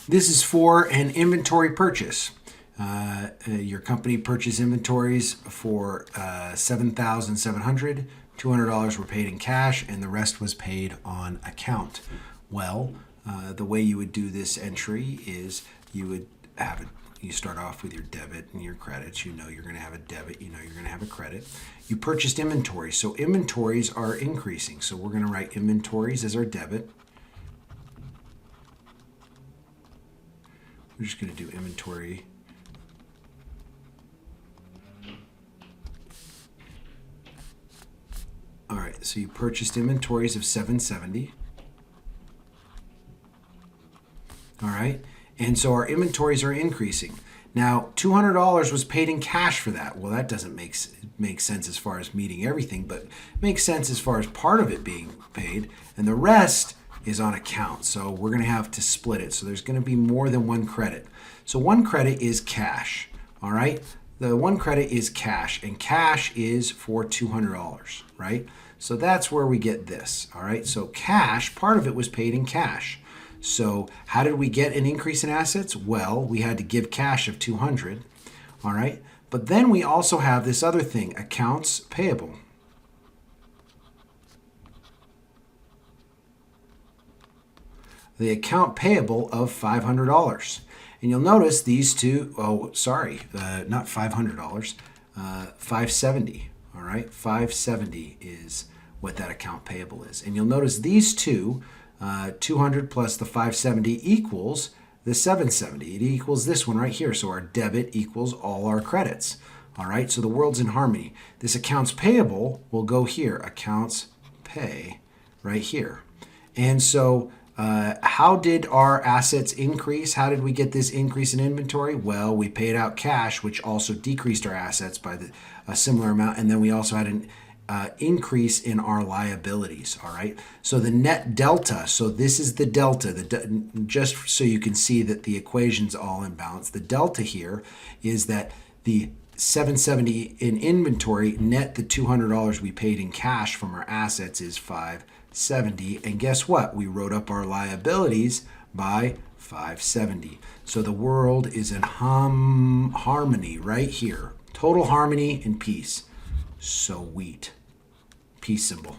This is for an inventory purchase. Your company purchased inventories for $7,700. $200 were paid in cash, and the rest was paid on account. Well, the way you would do this entry is you would have it. You start off with your debit and your credits. You know you're going to have a debit. You know you're going to have a credit. You purchased inventory, so inventories are increasing. So we're going to write inventories as our debit. We're just going to do inventory. All right, so you purchased inventories of $770. All right, and so our inventories are increasing. Now, $200 was paid in cash for that. Well, that doesn't make sense as far as meeting everything, but makes sense as far as part of it being paid, and the rest is on account. So we're going to have to split it. So there's going to be more than one credit. So one credit is cash. All right, the one credit is cash, and cash is for $200, right? So that's where we get this. All right, so cash, part of it was paid in cash. So how did we get an increase in assets? Well, we had to give cash of $200, all right? But then we also have this other thing, accounts payable. The account payable of $500. And you'll notice these two, not $500, $570, all right? $570 is what that account payable is. And you'll notice these two, 200 plus the 570 equals the 770. It equals this one right here. So our debit equals all our credits. All right, so the world's in harmony. This accounts payable will go here, accounts pay, right here. And so how did our assets increase? How did we get this increase in inventory? Well, we paid out cash, which also decreased our assets by a similar amount. And then we also had an increase in our liabilities. All right, so the net delta, so this is the delta, just so you can see that the equation's all in balance. The delta here is that the 770 in inventory net the $200 we paid in cash from our assets is 570, and guess what? We wrote up our liabilities by 570. So the world is in harmony right here. Total harmony and peace. Sweet. Peace symbol.